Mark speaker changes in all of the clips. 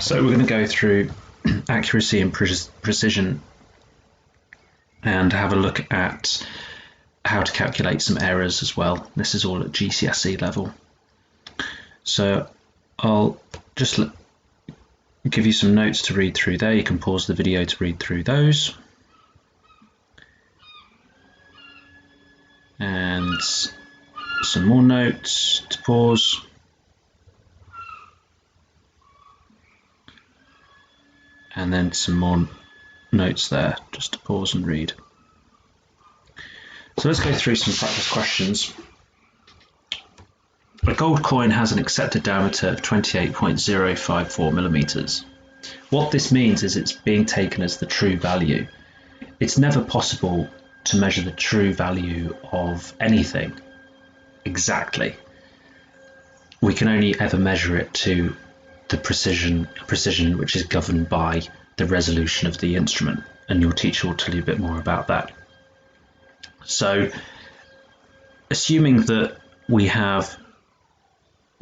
Speaker 1: So we're going to go through accuracy and precision and have a look at how to calculate some errors as well. This is all at GCSE level. So I'll just give you some notes to read through there. You can pause the video to read through those. And some more notes to pause. And then some more notes there just to pause and read. So let's go through some practice questions. A gold coin has an accepted diameter of 28.054 millimeters. What this means is it's being taken as the true value. It's never possible to measure the true value of anything exactly. We can only ever measure it to the precision which is governed by the resolution of the instrument, and your teacher will tell you a bit more about that. So assuming that we have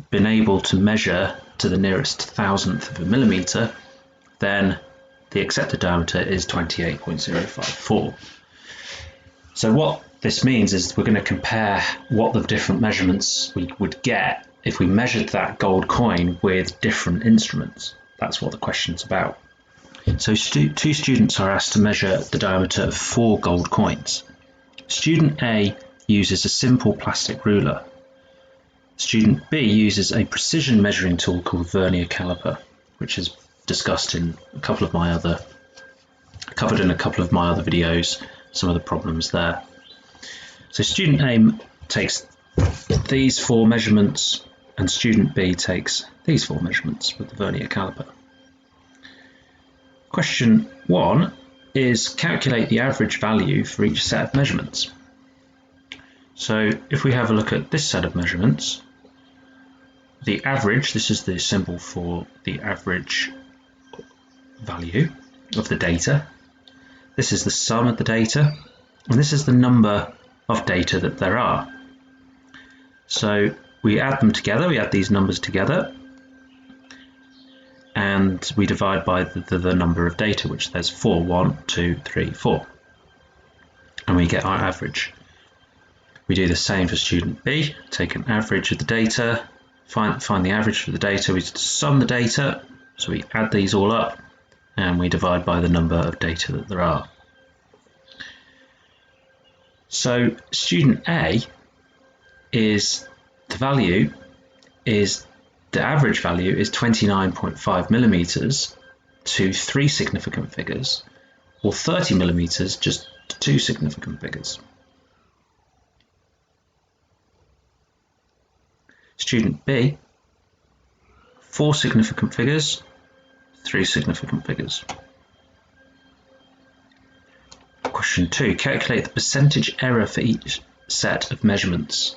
Speaker 1: been able to measure to the nearest thousandth of a millimeter, then the accepted diameter is 28.054. So what this means is we're going to compare what the different measurements we would get if we measured that gold coin with different instruments. That's what the question's about. So two students are asked to measure the diameter of 4 gold coins. Student A uses a simple plastic ruler. Student B uses a precision measuring tool called vernier caliper, which is discussed in covered in a couple of my other videos, some of the problems there. So student A takes these 4 measurements and student B takes these 4 measurements with the vernier caliper. Question 1 is calculate the average value for each set of measurements. So if we have a look at this set of measurements, the average, this is the symbol for the average value of the data. This is the sum of the data, and this is the number of data that there are. So we add them together, we add these numbers together, and we divide by the number of data, which there's 4, 1, 2, 3, 4. And we get our average. We do the same for student B, take an average of the data, find the average for the data, we sum the data, so we add these all up, and we divide by the number of data that there are. So student A the average value is 29.5 millimeters to 3 significant figures, or 30 millimeters just to 2 significant figures. Student B, 4 significant figures, 3 significant figures. Question 2, calculate the percentage error for each set of measurements.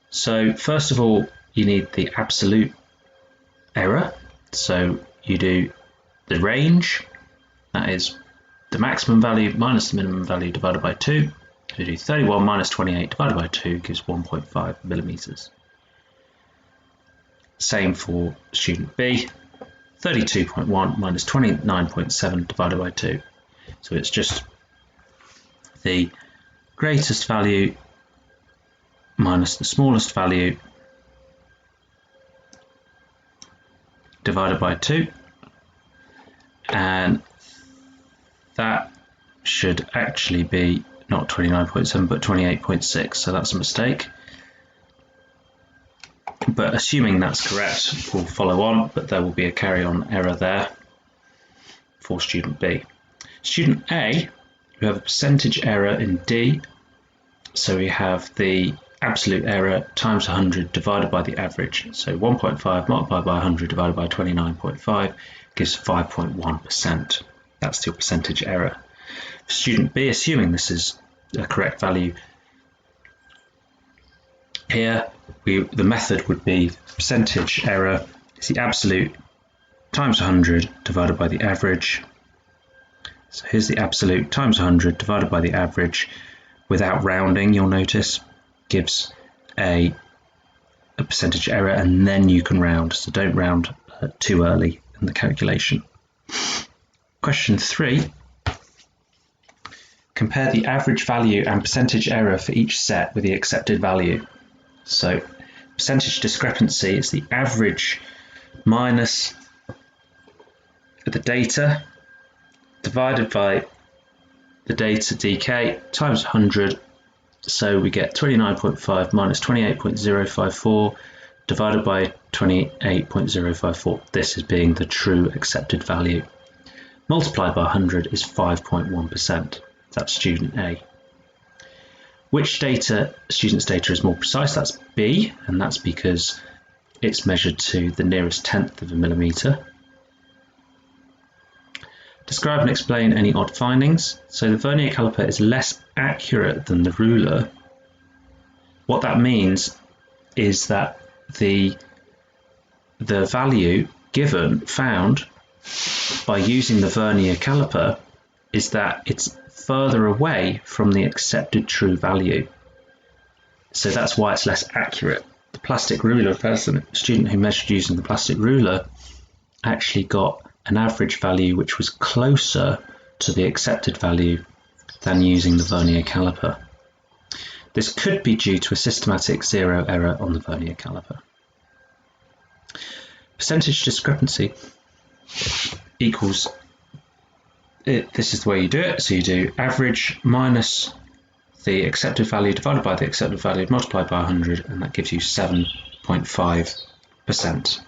Speaker 1: So first of all, you need the absolute error. So you do the range, that is the maximum value minus the minimum value divided by 2. So you do 31 minus 28 divided by 2 gives 1.5 millimeters. Same for student B, 32.1 minus 29.7 divided by 2. So it's just the greatest value minus the smallest value divided by 2, and that should actually be not 29.7 but 28.6, so that's a mistake. But assuming that's correct, we'll follow on, but there will be a carry-on error there for student B. Student A, we have a percentage error in D, so we have the absolute error times 100 divided by the average. So 1.5 multiplied by 100 divided by 29.5 gives 5.1%. That's your percentage error. For student B, assuming this is a correct value, here the method would be percentage error is the absolute times 100 divided by the average. So here's the absolute times 100 divided by the average without rounding, you'll notice, gives a percentage error, and then you can round. So don't round too early in in the calculation. Question 3. Compare the average value and percentage error for each set with the accepted value. So percentage discrepancy is the average minus the data divided by the data dk times 100. So we get 29.5 minus 28.054 divided by 28.054. This is being the true accepted value. Multiplied by 100 is 5.1%. That's student A. Which student's data is more precise? That's B, and that's because it's measured to the nearest tenth of a millimetre. Describe and explain any odd findings. So the vernier caliper is less accurate than the ruler. What that means is that the value found by using the vernier caliper is that it's further away from the accepted true value. So that's why it's less accurate. The plastic ruler person, a student who measured using the plastic ruler, actually got an average value which was closer to the accepted value than using the vernier caliper. This could be due to a systematic zero error on the vernier caliper. Percentage discrepancy equals, this is the way you do it, so you do average minus the accepted value divided by the accepted value multiplied by 100, and that gives you 7.5%.